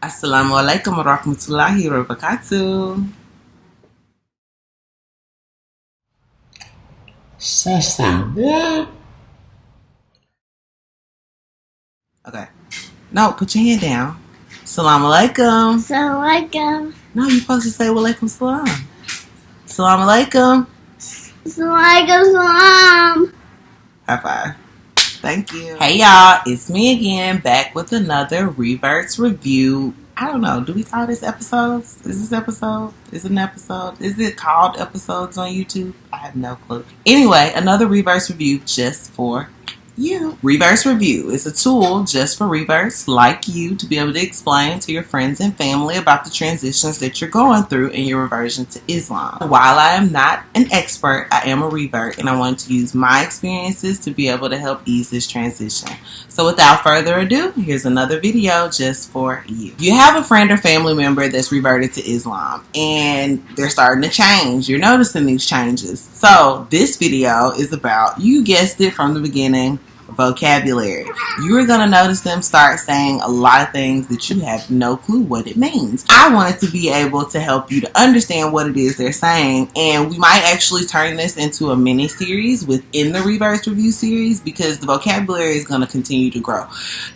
Assalamu alaikum wa rahmatullahi wa barakatuh. Okay. No, put your hand down. Assalamu alaikum. Assalamu alaikum. No, you're supposed to say wa alaikum salam. Assalamu alaikum. Assalamu alaikum salam. High five. Thank you. Hey y'all, it's me again, back with another Revert's review. I don't know, do we call this episodes? Is this episode? Is it an episode? Is it called episodes on YouTube? I have no clue. Anyway, another Revert's review just for you. Revert's Revue is a tool just for reverts like you to be able to explain to your friends and family about the transitions that you're going through in your reversion to Islam. While I am not an expert, I am a revert and I want to use my experiences to be able to help ease this transition. So without further ado, here's another video just for you. You have a friend or family member that's reverted to Islam and they're starting to change. You're noticing these changes. So this video is about, you guessed it from the beginning, vocabulary. You are going to notice them start saying a lot of things that you have no clue what it means. I wanted to be able to help you to understand what it is they're saying, and we might actually turn this into a mini series within the Revert's Revue series because the vocabulary is going to continue to grow.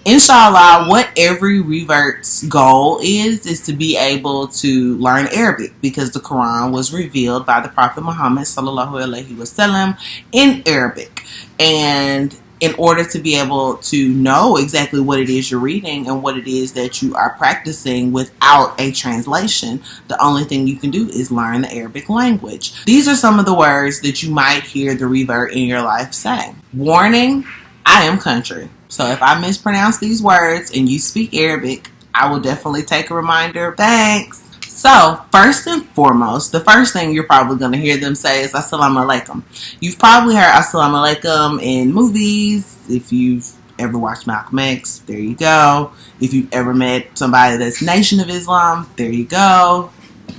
Inshallah, what every revert's goal is to be able to learn Arabic because the Quran was revealed by the Prophet Muhammad sallallahu alaihi wasallam in Arabic, and in order to be able to know exactly what it is you're reading and what it is that you are practicing without a translation, the only thing you can do is learn the Arabic language. These are some of the words that you might hear the revert in your life say. Warning, I am country. So if I mispronounce these words and you speak Arabic, I will definitely take a reminder. Thanks. So, first and foremost, the first thing you're probably going to hear them say is Assalamu alaikum. You've probably heard Assalamu alaikum in movies. If you've ever watched Malcolm X, there you go. If you've ever met somebody that's Nation of Islam, there you go.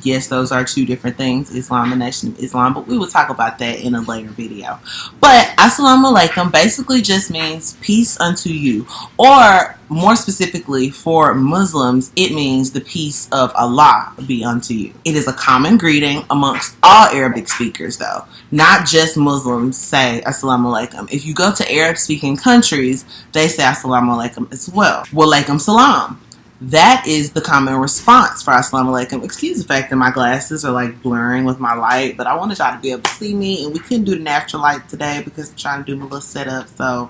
Yes, those are two different things, Islam and Nation of Islam, but we will talk about that in a later video. But Assalamu alaikum basically just means peace unto you, or more specifically for Muslims, it means the peace of Allah be unto you. It is a common greeting amongst all Arabic speakers though, not just Muslims say Assalamu alaikum. If you go to Arab speaking countries, they say Assalamu alaikum as well. Wa alaikum salam. That is the common response for Assalamu alaikum. Excuse the fact that my glasses are like blurring with my light, but I wanted y'all to be able to see me, and we couldn't do the natural light today because I'm trying to do my little setup. So,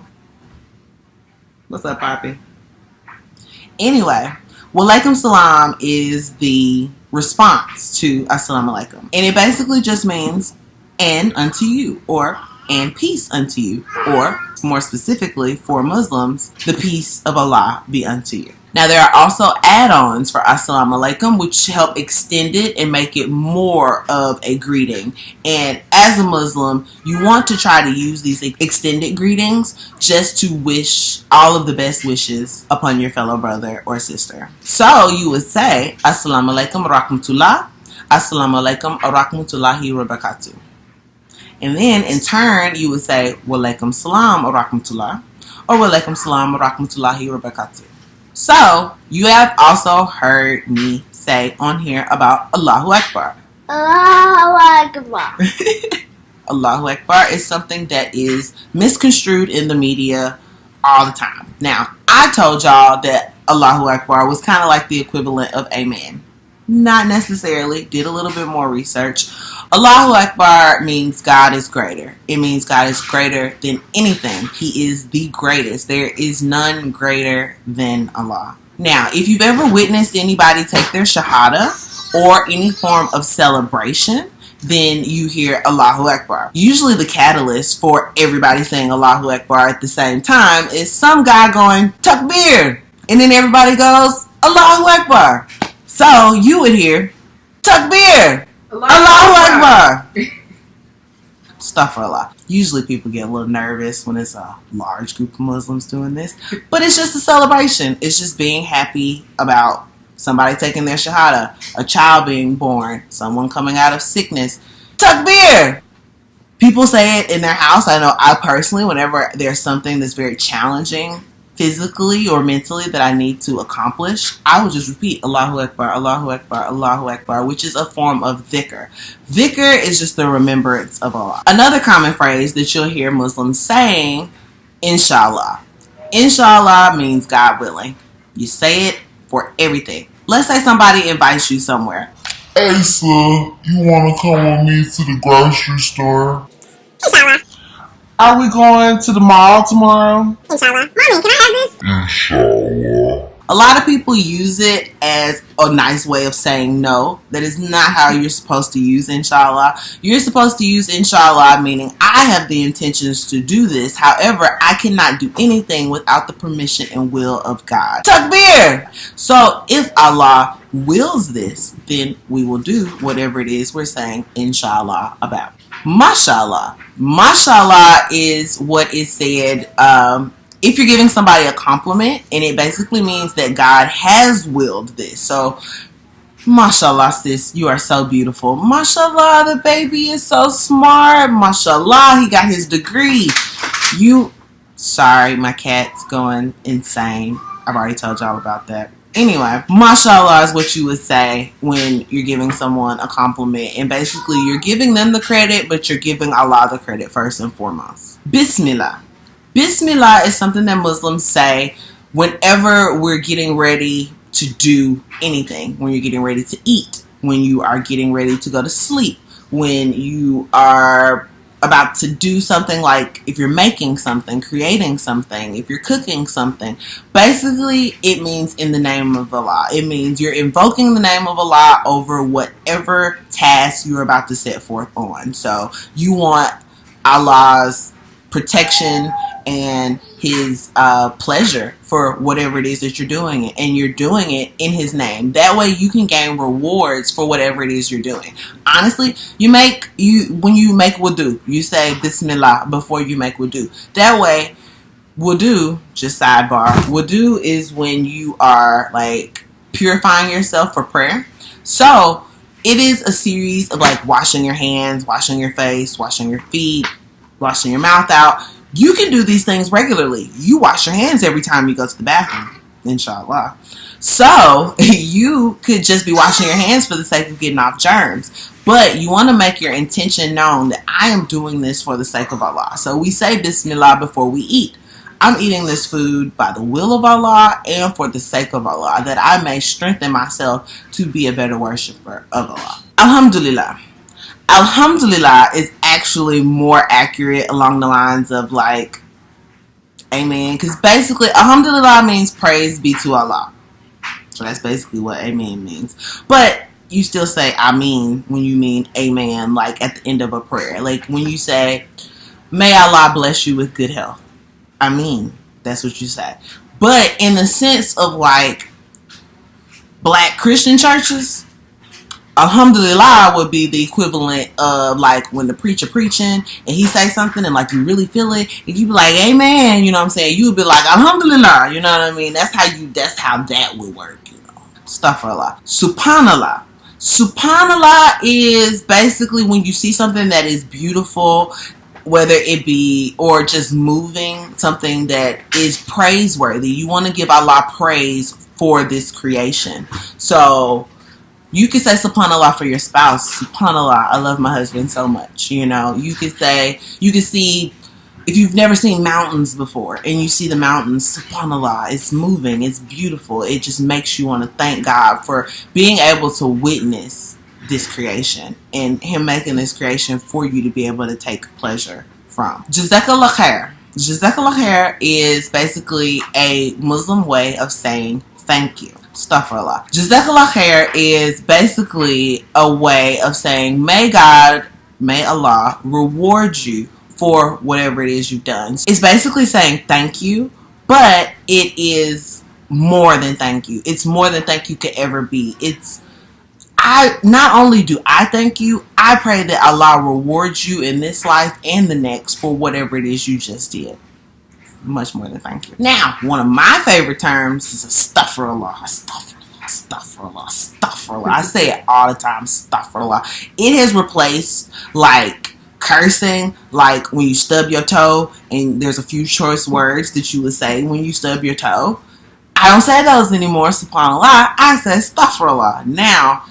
what's up, Poppy? Anyway, wa alaikum salam is the response to Assalamu alaikum, and it basically just means and unto you, or and peace unto you, or more specifically for Muslims, the peace of Allah be unto you. Now, there are also add-ons for Assalamu alaikum, which help extend it and make it more of a greeting. And as a Muslim, you want to try to use these extended greetings just to wish all of the best wishes upon your fellow brother or sister. So you would say, Assalamu alaikum wa rahmatullah, Assalamu alaikum wa rahmatullahi wa barakatuh. And then in turn, you would say, wa alaikum salam wa rahmatullah, or wa alaikum salam wa rahmatullahi wa barakatuh. So, you have also heard me say on here about Allahu Akbar. Allahu Akbar. Allahu Akbar is something that is misconstrued in the media all the time. Now, I told y'all that Allahu Akbar was kind of like the equivalent of Amen. Not necessarily. Did a little bit more research. Allahu Akbar means God is greater. It means God is greater than anything. He is the greatest. There is none greater than Allah. Now, if you've ever witnessed anybody take their shahada or any form of celebration, then you hear Allahu Akbar. Usually the catalyst for everybody saying Allahu Akbar at the same time is some guy going, Takbir! And then everybody goes, Allahu Akbar. So you would hear, Takbir! Allahu Akbar! Astaghfirullah. Usually people get a little nervous when it's a large group of Muslims doing this. But it's just a celebration. It's just being happy about somebody taking their shahada, a child being born, someone coming out of sickness. Takbir! People say it in their house. I know I personally, whenever there's something that's very challenging physically or mentally that I need to accomplish, I will just repeat Allahu Akbar, Allahu Akbar, Allahu Akbar, which is a form of dhikr. Dhikr is just the remembrance of Allah. Another common phrase that you'll hear Muslims saying, Inshallah. Inshallah means God willing. You say it for everything. Let's say somebody invites you somewhere. Hey, sir, you want to come with me to the grocery store? Inshallah. Are we going to the mall tomorrow? Inshallah. Mommy, can I have this? Inshallah. A lot of people use it as a nice way of saying no. That is not how you're supposed to use inshallah. You're supposed to use inshallah meaning I have the intentions to do this. However, I cannot do anything without the permission and will of God. Takbir! So if Allah wills this, then we will do whatever it is we're saying inshallah about. Mashallah. Mashallah is what is said if you're giving somebody a compliment, and it basically means that God has willed this. So, mashallah, sis, you are so beautiful. Mashallah, the baby is so smart. Mashallah, he got his degree. Sorry, my cat's going insane. I've already told y'all about that. Anyway, mashallah is what you would say when you're giving someone a compliment. And basically, you're giving them the credit, but you're giving Allah the credit first and foremost. Bismillah. Bismillah is something that Muslims say whenever we're getting ready to do anything. When you're getting ready to eat. When you are getting ready to go to sleep. When you are about to do something, like if you're making something, creating something, if you're cooking something. Basically, it means in the name of Allah. It means you're invoking the name of Allah over whatever task you're about to set forth on. So you want Allah's protection and his pleasure for whatever it is that you're doing, and you're doing it in his name. That way you can gain rewards for whatever it is you're doing. Honestly, when you make wudu, you say Bismillah before you make wudu. That way, wudu, just sidebar, wudu is when you are like purifying yourself for prayer. So it is a series of like washing your hands, washing your face, washing your feet, washing your mouth out. You can do these things regularly. You wash your hands every time you go to the bathroom, inshallah. So you could just be washing your hands for the sake of getting off germs. But you want to make your intention known that I am doing this for the sake of Allah. So we say Bismillah before we eat. I'm eating this food by the will of Allah and for the sake of Allah, that I may strengthen myself to be a better worshiper of Allah. Alhamdulillah. Alhamdulillah is actually more accurate along the lines of like, amen. Because basically, Alhamdulillah means praise be to Allah. So that's basically what amen means. But you still say Ameen when you mean amen, like at the end of a prayer. Like when you say, may Allah bless you with good health. Ameen. That's what you say. But in the sense of like black Christian churches, Alhamdulillah would be the equivalent of like when the preacher preaching and he say something and like you really feel it and you be like amen, you know what I'm saying? You would be like Alhamdulillah, you know what I mean? That's how that would work, you know. Astaghfirullah. Subhanallah. Subhanallah is basically when you see something that is beautiful, whether it be or just moving, something that is praiseworthy. You want to give Allah praise for this creation. So you could say subhanallah for your spouse. Subhanallah, I love my husband so much. You know, you could see, if you've never seen mountains before and you see the mountains, subhanallah, it's moving, it's beautiful. It just makes you want to thank God for being able to witness this creation and him making this creation for you to be able to take pleasure from. Jazakallah khair. Jazakallah khair is basically a Muslim way of saying thank you. Astaghfirullah. Jazakallah khair is basically a way of saying may Allah reward you for whatever it is you've done. It's basically saying thank you, but it is more than thank you. It's more than thank you could ever be. Not only do I thank you, I pray that Allah rewards you in this life and the next for whatever it is you just did. Much more than thank you. Now, one of my favorite terms is astaghfirullah. Astaghfirullah. Astaghfirullah. Astaghfirullah. I say it all the time. Astaghfirullah. It has replaced like cursing, like when you stub your toe, and there's a few choice words that you would say when you stub your toe. I don't say those anymore, subhanAllah. I say astaghfirullah. Now,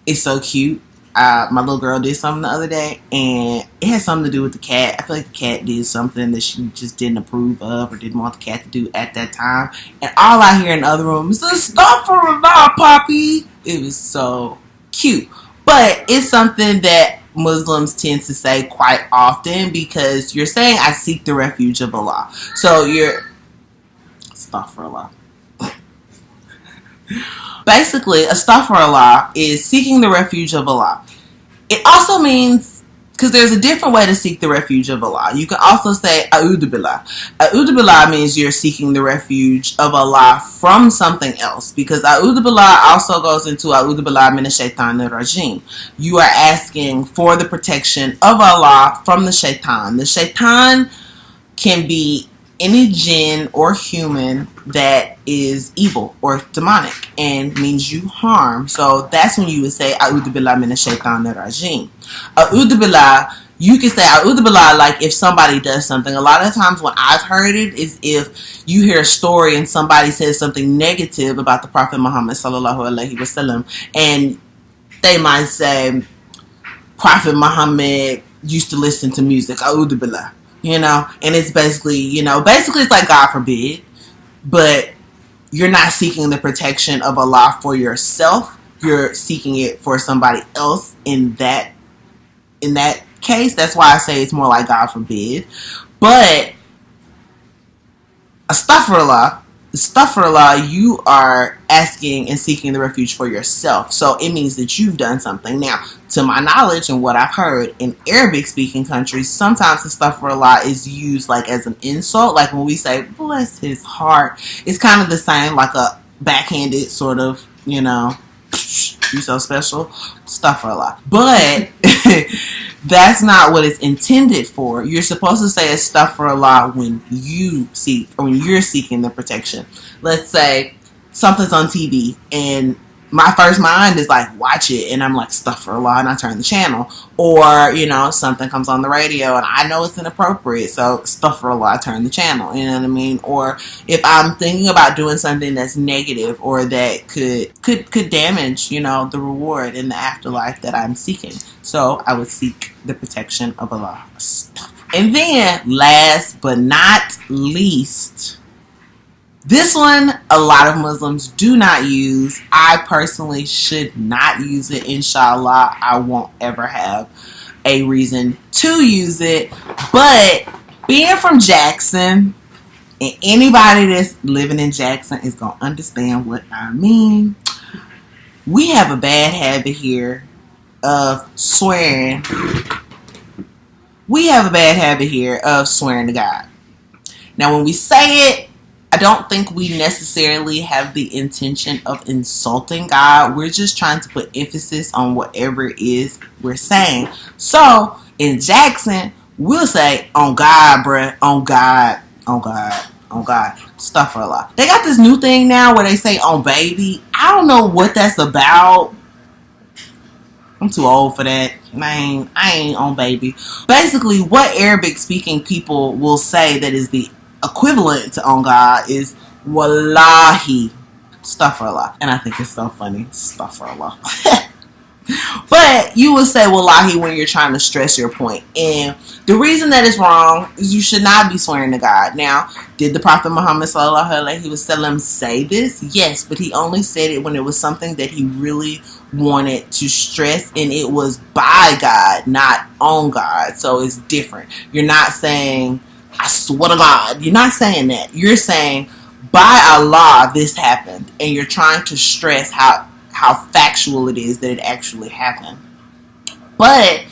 it's so cute. My little girl did something the other day, and it had something to do with the cat. I feel like the cat did something that she just didn't approve of or didn't want the cat to do at that time. And all I hear in the other room is astaghfirullah, Poppy. It was so cute. But it's something that Muslims tend to say quite often, because you're saying, I seek the refuge of Allah. So you're astaghfirullah. Basically, astaghfirullah is seeking the refuge of Allah. It also means, because there's a different way to seek the refuge of Allah. You can also say a'udhu billah. A'udhu billah means you're seeking the refuge of Allah from something else, because a'udhu billah also goes into a'udhu billah minash shaitanir rajim. You are asking for the protection of Allah from the shaitan. The shaitan can be any jinn or human that is evil or demonic and means you harm. So that's when you would say a'udhu billah minash shaitanir rajim. A'udhu billah, you can say a'udhu billah like if somebody does something. A lot of times when I've heard it is if you hear a story and somebody says something negative about the Prophet Muhammad sallallahu alaihi wasallam, and they might say Prophet Muhammad used to listen to music, a'udhu billah. And it's basically, basically it's like God forbid, but you're not seeking the protection of Allah for yourself. You're seeking it for somebody else in that case. That's why I say it's more like God forbid. But astaghfirullah, you are asking and seeking the refuge for yourself. So it means that you've done something. Now, to my knowledge and what I've heard in Arabic speaking countries, sometimes astaghfirullah is used like as an insult. Like when we say, bless his heart, it's kind of the same, like a backhanded sort of, you so special, astaghfirullah. But that's not what it's intended for. You're supposed to say astaghfirullah when you're seeking the protection. Let's say something's on TV and my first mind is like, watch it, and I'm like, astaghfirullah, and I turn the channel. Or, something comes on the radio and I know it's inappropriate, so astaghfirullah, I turn the channel. You know what I mean? Or if I'm thinking about doing something that's negative or that could damage, the reward in the afterlife that I'm seeking. So I would seek the protection of Allah. And then, last but not least, this one, a lot of Muslims do not use. I personally should not use it. Inshallah, I won't ever have a reason to use it. But being from Jackson, and anybody that's living in Jackson is going to understand what I mean. We have a bad habit here of swearing. We have a bad habit here of swearing to God. Now, when we say it, I don't think we necessarily have the intention of insulting God. We're just trying to put emphasis on whatever it is we're saying. So, in Jackson, we'll say, on God, bruh, on God, on God, on God. Stuff for a lot. They got this new thing now where they say, on baby. I don't know what that's about. I'm too old for that. Man, I ain't on baby. Basically, what Arabic speaking people will say that is the equivalent to on God is wallahi. Astaghfirullah. And I think it's so funny. Astaghfirullah. But you will say wallahi when you're trying to stress your point. And the reason that is wrong is you should not be swearing to God. Now, did the Prophet Muhammad sallallahu alaihi wasallam say this? Yes, but he only said it when it was something that he really wanted to stress, and it was by God, not on God. So it's different. You're not saying, I swear to God. You're not saying that. You're saying, by Allah, this happened. And you're trying to stress how factual it is that it actually happened. But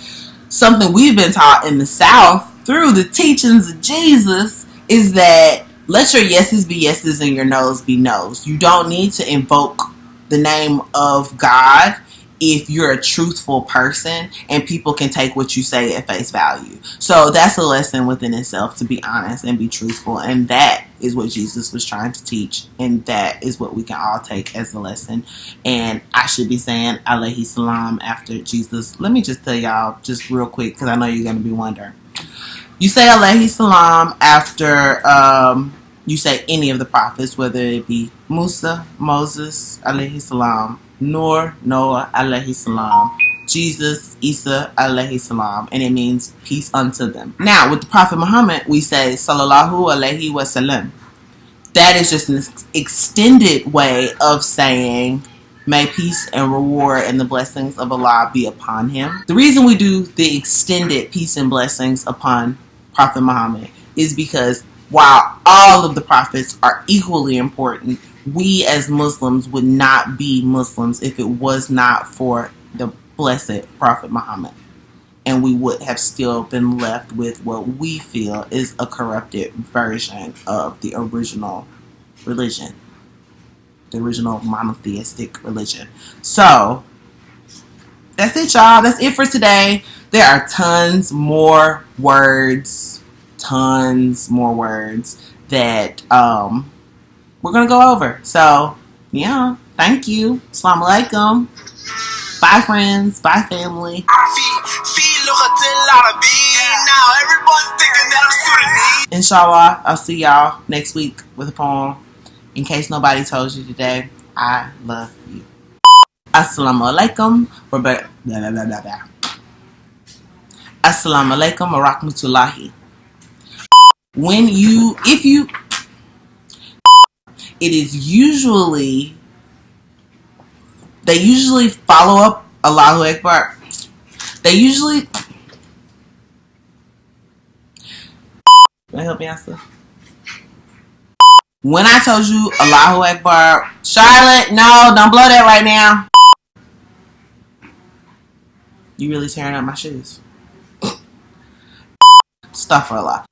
something we've been taught in the South through the teachings of Jesus is that let your yeses be yeses and your noes be noes. You don't need to invoke the name of God if you're a truthful person and people can take what you say at face value. So that's a lesson within itself, to be honest and be truthful. And that is what Jesus was trying to teach, and that is what we can all take as a lesson. And I should be saying alayhi salam after Jesus. Let me just tell y'all just real quick, because I know you're going to be wondering. You say alayhi salam after you say any of the prophets, whether it be Musa, Moses, alayhi salam, Noah, alayhi salam, Jesus, Isa, alayhi salam, and it means peace unto them. Now, with the Prophet Muhammad, we say sallallahu alayhi wasallam. That is just an extended way of saying may peace and reward and the blessings of Allah be upon him. The reason we do the extended peace and blessings upon Prophet Muhammad is because while all of the prophets are equally important, we as Muslims would not be Muslims if it was not for the blessed Prophet Muhammad. And we would have still been left with what we feel is a corrupted version of the original religion. The original monotheistic religion. So, that's it, y'all. That's it for today. There are tons more words that we're going to go over. So, yeah. Thank you. Assalamu alaikum. Bye, friends. Bye, family. Inshallah, I'll see y'all next week with a poem. In case nobody told you today, I love you. Assalamu alaikum. Assalamu alaikum wa rahmatullahi. It is usually, they usually follow up Allahu Akbar. Can I help you answer? When I told you Allahu Akbar, Charlotte, no, don't blow that right now. You really tearing up my shoes. Astaghfirullah.